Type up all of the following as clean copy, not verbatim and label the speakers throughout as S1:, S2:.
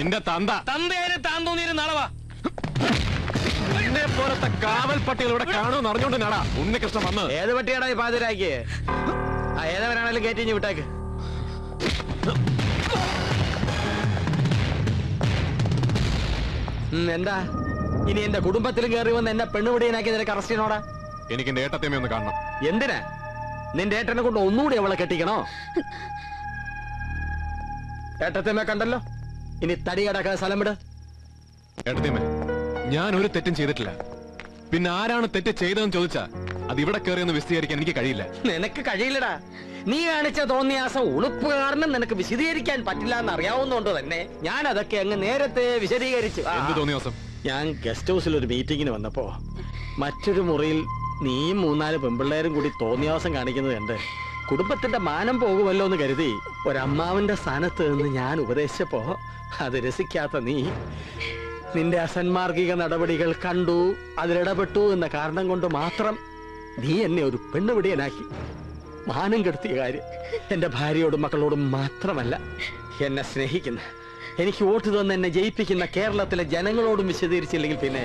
S1: നിന്റെ
S2: തന്തേനെ താൻ തോന്നിയൊരു നാളവാ.
S1: നിന്നെ പോലത്തെ കാവൽ പട്ടികൾ ഇവിടെ കാണുമെന്ന് അറിഞ്ഞോണ്ട് നാടാ ഉണ്ണികൃഷ്ണൻ വന്നത്.
S3: ഏത് പട്ടിയാടാ ഈ പാതിരാക്കി? ഏതവരാണേലും കയറ്റി വിട്ടേക്ക്. എന്താ ഇനി എന്റെ കുടുംബത്തിലും കയറി വന്ന് എന്നെ പെണ്ണുപിടിയനാക്കി നിനക്ക് അറസ്റ്റ് ചെയ്യണോടാ?
S1: എനിക്ക് എന്റെ ഏട്ടത്തേമ ഒന്ന് കാണണം.
S3: എന്തിനാ? നിന്റെ ഏട്ടനെ കൊണ്ട് ഒന്നുകൂടി അവളെ കെട്ടിക്കണോ? ഏട്ടത്തേമ കണ്ടല്ലോ, ഇനി തടി കടക്കാൻ സ്ഥലം വിട്.
S1: ഏട്ടത്തേമ, ഞാൻ ഒരു തെറ്റും ചെയ്തിട്ടില്ല. പിന്നെ ആരാണ് തെറ്റ് ചെയ്തതെന്ന് ചോദിച്ചാ അത് ഇവിടെ കയറിയൊന്ന് വിശദീകരിക്കാൻ എനിക്ക് കഴിയില്ല.
S3: നിനക്ക് കഴിയില്ലടാ. നീ കാണിച്ച തോന്നിയാസം ഉളുപ്പ് കാരണം നിനക്ക് വിശദീകരിക്കാൻ പറ്റില്ല എന്ന് അറിയാവുന്നതുകൊണ്ട് തന്നെ ഞാൻ അതൊക്കെ അങ്ങ് നേരത്തെ വിശദീകരിച്ചു.
S1: എന്ത് തോന്നിയാസം?
S3: ഞാൻ ഗസ്റ്റ് ഹൗസിൽ ഒരു മീറ്റിങ്ങിന് വന്നപ്പോ മറ്റൊരു മുറിയിൽ നീയും 3-4 പെമ്പിള്ളേരും കൂടി തോന്നിയാസം കാണിക്കുന്നത് കണ്ട് കുടുംബത്തിന്റെ മാനം പോകുമല്ലോ എന്ന് കരുതി ഒരമ്മാവന്റെ സ്ഥാനത്ത് നിന്ന് ഞാൻ ഉപദേശിച്ചപ്പോ അത് രസിക്കാത്ത നീ നിന്റെ അസന്മാർഗിക നടപടികൾ കണ്ടു, അതിലിടപെട്ടു എന്ന കാരണം കൊണ്ട് മാത്രം നീ എന്നെ ഒരു പെണ്ണുപിടിയനാക്കി. മാനം കെടുത്തിയ കാര്യം എന്റെ ഭാര്യയോടും മക്കളോടും മാത്രമല്ല, എന്നെ സ്നേഹിക്കുന്ന, എനിക്ക് വോട്ട് തന്ന് എന്നെ ജയിപ്പിക്കുന്ന കേരളത്തിലെ ജനങ്ങളോടും വിശദീകരിച്ചില്ലെങ്കിൽ പിന്നെ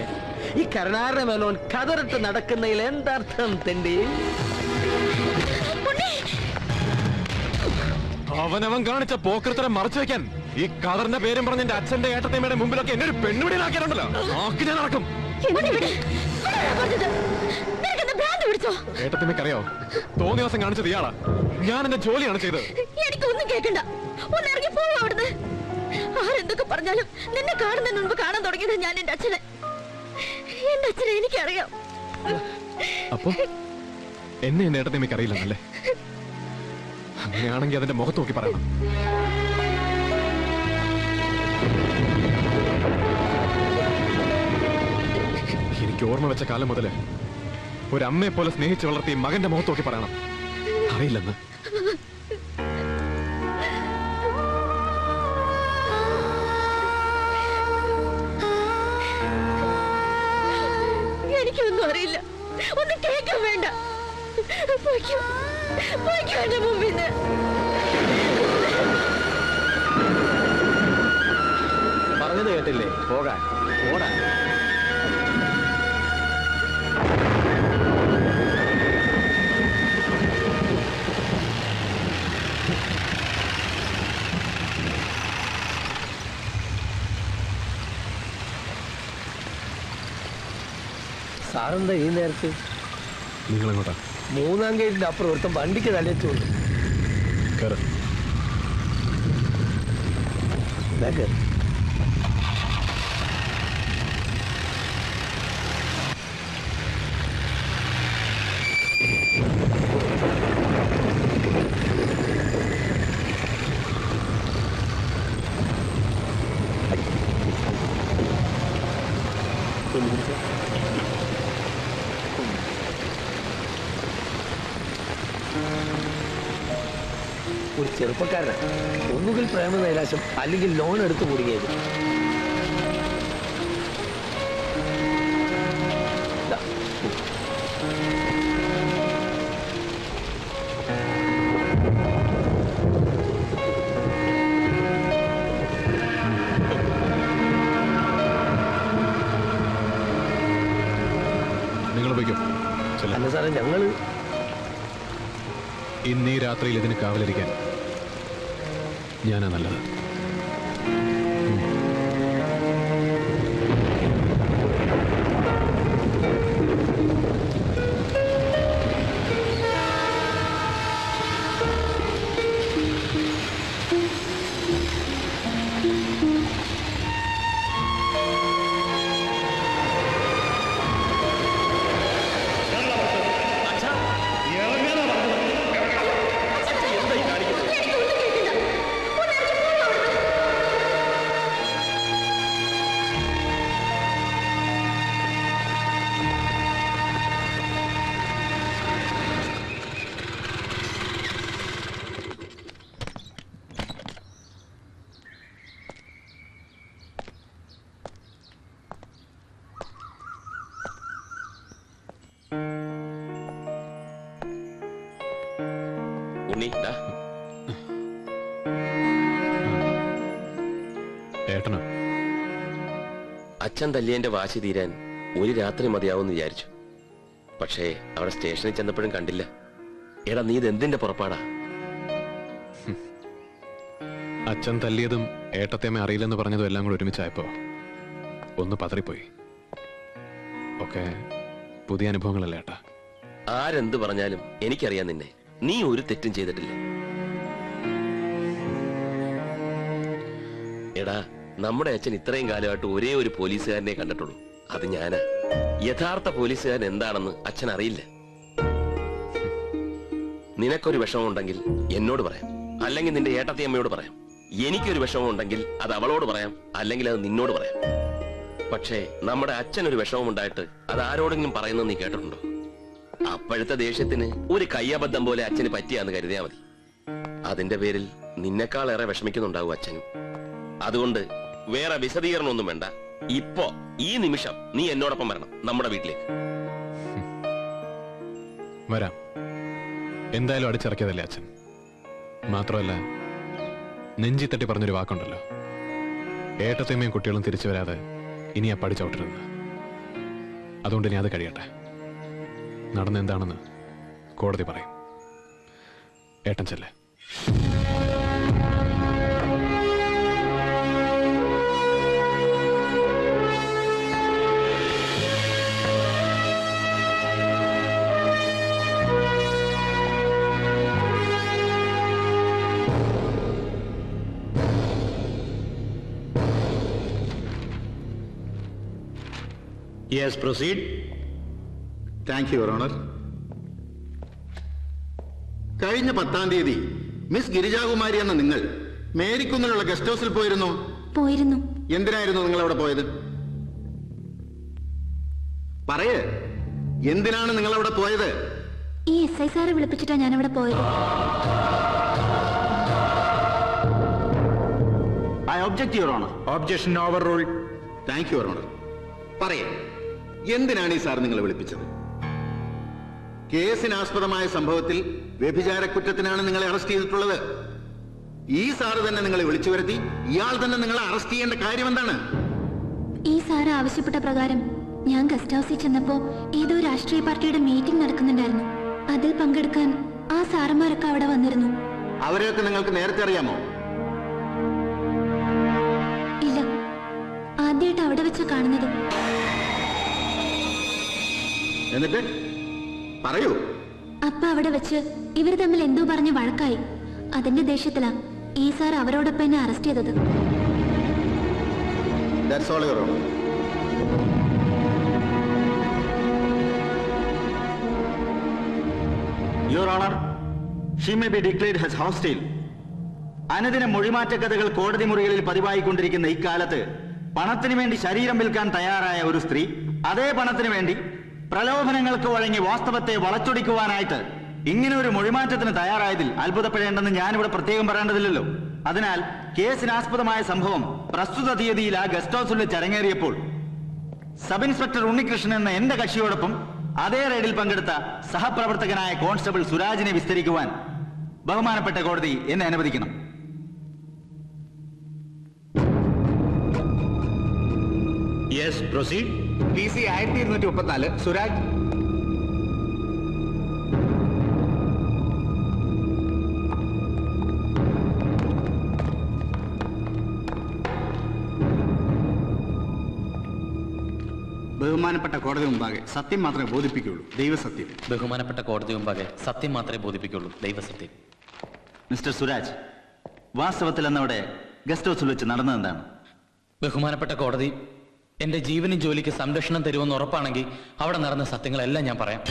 S3: ഈ കരുണാകരൻ മേനോൻ കതറിട്ട് നടക്കുന്നതിൽ എന്താർത്ഥം? തെണ്ടി
S1: അവനവൻ കാണിച്ച പോക്കൃത്തരം മറച്ചു വെക്കാൻ ഈ കതറിന്റെ പേരും പറഞ്ഞ എന്റെ അച്ഛന്റെ ഏട്ടത്തേമയുടെ മുമ്പിലൊക്കെ എന്നെ ഒരു പെണ്ണുപിടിയനാക്കിയാലുണ്ടല്ലോ ആക്കി ഞാൻ നടക്കും. ഏട്ടത്തിമയ്ക്കറിയോ, തോന്നിയ ദിവസം കാണിച്ചത് ഇയാളാ. ഞാൻ എന്റെ ജോലിയാണ് ചെയ്തത്.
S4: എനിക്കൊന്നും കേൾക്കണ്ട, ഒന്ന് ഇറങ്ങി പോവാ അവിടുന്ന്. ആരെന്തൊക്കെ പറഞ്ഞാലും നിന്നെ കാണുന്നതിന് മുൻപ് കാണാൻ തുടങ്ങിയത് ഞാൻ എന്റെ അച്ഛനെ എനിക്കറിയാം.
S1: അപ്പൊ എന്നെ എന്റെ ഏട്ടത്തിമയ്ക്ക് അറിയില്ലെന്നല്ലേ? അങ്ങനെയാണെങ്കിൽ അതിന്റെ മുഖത്ത് നോക്കി പറയണം. എനിക്ക് ഓർമ്മ വെച്ച കാലം മുതല് ഒരമ്മയെ പോലെ സ്നേഹിച്ച് വളർത്തി മകന്റെ മുഖത്ത് നോക്കി പറയണം അറിയില്ലെന്ന്.
S4: എനിക്കൊന്നും അറിയില്ല, ഒന്നും കേൾക്കാൻ വേണ്ട. എന്റെ മുമ്പിൽ നിന്ന്
S3: പറഞ്ഞത് കേട്ടില്ലേ? പോകാൻ ഓടാൻ.
S5: സാറെന്താ ഈ നേരത്ത്?
S1: നിങ്ങളെങ്ങോട്ടാ?
S5: 3-ാം ഗേറ്റിന്റെ അപ്പുറം ഒരുത്തം വണ്ടിക്ക് തലച്ചുകൊണ്ട് ഒരു ചെറുപ്പക്കാരനാണ്. ഒന്നുകിൽ പ്രേമ നൈരാശ്യം, അല്ലെങ്കിൽ ലോൺ എടുത്ത് കുടുങ്ങിയത്.
S1: നിങ്ങൾ പോയിക്കോ.
S5: അല്ല സാറേ, ഞങ്ങള്
S1: ഇന്നീ രാത്രിയിൽ ഇതിന് കാവലിരിക്കാൻ ഞാനാ നല്ലത്. ഏട്ടനോ?
S6: അച്ഛൻ തല്ലിയന്റെ വാശി തീരാൻ ഒരു രാത്രി മതിയാവുമെന്ന് വിചാരിച്ചു. പക്ഷേ അവിടെ സ്റ്റേഷനിൽ ചെന്നപ്പോഴും കണ്ടില്ല. എടാ, നീ ഇതെന്തിന്റെ പുറപ്പാടാ?
S1: അച്ഛൻ തല്ലിയതും ഏട്ടത്തേമ്മ അറിയില്ലെന്ന് പറഞ്ഞതും എല്ലാം കൂടെ ഒരുമിച്ചായപ്പോ ഒന്ന് പതറിപ്പോയി. ഒക്കെ പുതിയ അനുഭവങ്ങളല്ലേ ഏട്ടാ.
S6: ആരെന്ത് പറഞ്ഞാലും എനിക്കറിയാം നിന്നെ. നീ ഒരു തെറ്റും ചെയ്തിട്ടില്ല. എടാ, നമ്മുടെ അച്ഛൻ ഇത്രയും കാലമായിട്ട് ഒരേ ഒരു പോലീസുകാരനെ കണ്ടിട്ടുള്ളൂ. അത് ഞാനാ. യഥാർത്ഥ പോലീസുകാരൻ എന്താണെന്ന് അച്ഛൻ അറിയില്ല. നിനക്കൊരു വിഷമം ഉണ്ടെങ്കിൽ എന്നോട് പറയാം, അല്ലെങ്കിൽ നിന്റെ ഏട്ടത്തിയമ്മയോട് പറയാം. എനിക്കൊരു വിഷമം ഉണ്ടെങ്കിൽ അത് അവളോട് പറയാം, അല്ലെങ്കിൽ അത് നിന്നോട് പറയാം. പക്ഷേ നമ്മുടെ അച്ഛനൊരു വിഷമം ഉണ്ടായിട്ട് അത് ആരോടെങ്കിലും പറയുന്നത് നീ കേട്ടിട്ടുണ്ടോ? അപ്പോഴത്തെ ദേഷ്യത്തിന് ഒരു കയ്യബദ്ധം പോലെ അച്ഛന് പറ്റിയാന്ന് കരുതിയാ മതി. അതിന്റെ പേരിൽ നിന്നെക്കാളേറെ വിഷമിക്കുന്നുണ്ടാവും അച്ഛനും. അതുകൊണ്ട് വേറെ വിശദീകരണമൊന്നും വേണ്ട. ഇപ്പോ ഈ നിമിഷം നീ എന്നോടൊപ്പം വരണം നമ്മുടെ വീട്ടിലേക്ക്.
S1: വരാം. എന്തായാലും അടിച്ചിറക്കിയതല്ലേ അച്ഛൻ. മാത്രമല്ല, നെഞ്ചി തട്ടി പറഞ്ഞൊരു വാക്കുണ്ടല്ലോ, ഏട്ടത്തേമ്മയും കുട്ടികളും തിരിച്ചു വരാതെ ഇനി ആ പടി ചവിട്ടരുതെന്ന്. അതുകൊണ്ട് ഇനി അത് കഴിയട്ടെ. നടന്ന എന്താണെന്ന് കോടതി പറയും. ഏട്ടൻ ചെല്ലേ.
S7: Yes, proceed.
S8: Thank you, Your Honor. കഴിഞ്ഞ 10-ാം തീയതി മിസ് ഗിരിജാകുമാരി എന്ന നിങ്ങൾ മേരിക്കുന്നിലുള്ള ഗസ്റ്റ് ഹൗസിൽ പോയിരുന്നു. എന്തിനായിരുന്നു നിങ്ങൾ അവിടെ പോയത്? പറയേ, എന്തിനാണ് നിങ്ങൾ അവിടെ പോയത്?
S4: ഈ SI സാറെ വിളിപ്പിച്ചിട്ടാ ഞാൻ അവിടെ പോയത്.
S7: I object, Your Honor. Objection overruled.
S8: Thank you, Your Honor. പറയേ, എന്തിനാണ് ഈ സാർ നിങ്ങളെ വിളിപ്പിച്ചത്? കേസിനാസ്പദമായ സംഭവത്തിൽ വ്യഭിചാര കുറ്റത്തിനാണ് നിങ്ങളെ അറസ്റ്റ് ചെയ്തിട്ടുള്ളത്. ഈ സാറ് തന്നെ നിങ്ങളെ വിളിച്ചു വരുത്തി ഇയാൾ തന്നെ നിങ്ങളെ അറസ്റ്റ് ചെയ്യേണ്ട കാര്യം എന്താണ്?
S4: ഈ സാറ് ആവശ്യപ്പെട്ട പ്രകാരം ഞാൻ ഗസ്റ്റ് ഹൗസിൽ ചെന്നപ്പോ ഏതോ രാഷ്ട്രീയ പാർട്ടിയുടെ മീറ്റിംഗ് നടക്കുന്നുണ്ടായിരുന്നു. അതിൽ പങ്കെടുക്കാൻ ആ സാറന്മാരൊക്കെ അവിടെ വന്നിരുന്നു.
S8: അവരെയൊക്കെ നിങ്ങൾക്ക് നേരത്തെ അറിയാമോ?
S4: ഇല്ല, ആദ്യമായിട്ട് അവിടെ വെച്ച കാണുന്നത്.
S8: എന്നിട്ട് പറയൂ.
S4: അപ്പ അവിടെ വെച്ച് ഇവർ തമ്മിൽ എന്തോ പറഞ്ഞ് വഴക്കായി. അതിന്റെ ദേഷ്യത്തിലാ ഈ സാർ അവരോടൊപ്പം എന്നെ അറസ്റ്റ് ചെയ്തത്.
S8: That's all, Your Honor.
S7: Your Honor, she may be declared as hostile. അനുദിന മൊഴിമാറ്റ കഥകൾ കോടതി മുറികളിൽ പതിവായിക്കൊണ്ടിരിക്കുന്ന ഇക്കാലത്ത് പണത്തിനു വേണ്ടി ശരീരം വിൽക്കാൻ തയ്യാറായ ഒരു സ്ത്രീ അതേ പണത്തിനു വേണ്ടി പ്രലോഭനങ്ങൾക്ക് വഴങ്ങി വാസ്തവത്തെ വളച്ചൊടിക്കുവാനായിട്ട് ഇങ്ങനെ ഒരു മൊഴിമാറ്റത്തിന് തയ്യാറായതിൽ അത്ഭുതപ്പെടേണ്ടെന്ന് ഞാനിവിടെ പ്രത്യേകം പറയേണ്ടതില്ലല്ലോ. അതിനാൽ കേസിനാസ്പദമായ സംഭവം പ്രസ്തുത തീയതിയിൽ ആ ഗസ്റ്റ് ഹൗസിൽ ചരങ്ങേറിയപ്പോൾ സബ് ഇൻസ്പെക്ടർ ഉണ്ണികൃഷ്ണൻ എന്ന എന്റെ കക്ഷിയോടൊപ്പം അതേ റെയ്ഡിൽ പങ്കെടുത്ത സഹപ്രവർത്തകനായ കോൺസ്റ്റബിൾ സുരാജിനെ വിസ്തരിക്കുവാൻ ബഹുമാനപ്പെട്ട കോടതി എന്നെ അനുവദിക്കണം.
S5: Yes, proceed.
S8: PC 1234 സുരാജ്.
S9: ബഹുമാനപ്പെട്ട കോടതി മുമ്പാകെ സത്യം മാത്രമേ ബോധിപ്പിക്കുള്ളൂ, ദൈവസത്യം.
S2: ബഹുമാനപ്പെട്ട കോടതി മുമ്പാകെ സത്യം മാത്രമേ ബോധിപ്പിക്കുള്ളൂ, ദൈവസത്യം.
S7: മിസ്റ്റർ സുരാജ്, വാസ്തവത്തിൽ അന്നവിടെ ഗസ്റ്റ് ഹൗസിൽ വെച്ച് നടന്നതെന്താണ്?
S2: ബഹുമാനപ്പെട്ട കോടതി, എന്റെ ജീവനും ജോലിക്ക് സംരക്ഷണം തരുമെന്ന് ഉറപ്പാണെങ്കിൽ അവിടെ നടന്ന സത്യങ്ങളെല്ലാം ഞാൻ പറയാം.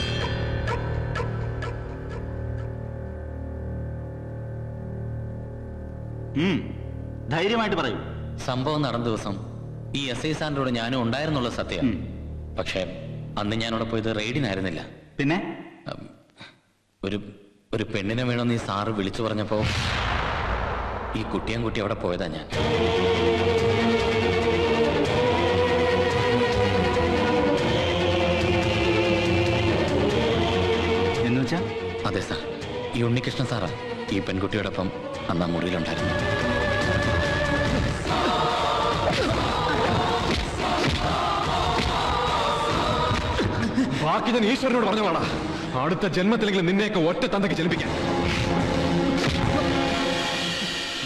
S7: ധൈര്യമായിട്ട് പറയൂ.
S2: സംഭവം നടന്ന ദിവസം ഈ SI സാറിന്റെ കൂടെ ഞാനും ഉണ്ടായിരുന്നുള്ള സത്യം. പക്ഷേ അന്ന് ഞാനവിടെ പോയത് റെയ്ഡിനായിരുന്നില്ല.
S7: പിന്നെ
S2: ഒരു പെണ്ണിനെ വേണമെന്ന് ഈ സാറ് വിളിച്ചു പറഞ്ഞപ്പോ ഈ കുട്ടി അവിടെ പോയതാ ഞാൻ.
S7: എന്നുവെച്ചാ?
S2: അതെ സാർ, ഈ ഉണ്ണികൃഷ്ണൻ സാറാ ഈ പെൺകുട്ടിയോടൊപ്പം അന്ന് ആ മുറിയിലുണ്ടായിരുന്നു.
S1: ബാക്കി ഞാൻ ഈശ്വരനോട് പറഞ്ഞോളാം. അടുത്ത ജന്മത്തിലെങ്കിലും നിന്നെയൊക്കെ ഒറ്റ തന്തയ്ക്ക് ജനിപ്പിക്കാൻ.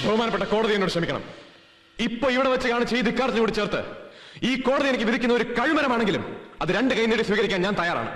S1: ബഹുമാനപ്പെട്ട കോടതി എന്നോട് ക്ഷമിക്കണം. ഇപ്പൊ ഇവിടെ വെച്ച് കാണിച്ച ഈ ധിക്കാരത്തിനോട് ചേർത്ത് ഈ കോടതി എനിക്ക് വിധിക്കുന്ന ഒരു കഴിമരമാണെങ്കിലും അത് രണ്ട് കൈ നീട്ടി സ്വീകരിക്കാൻ ഞാൻ തയ്യാറാണ്.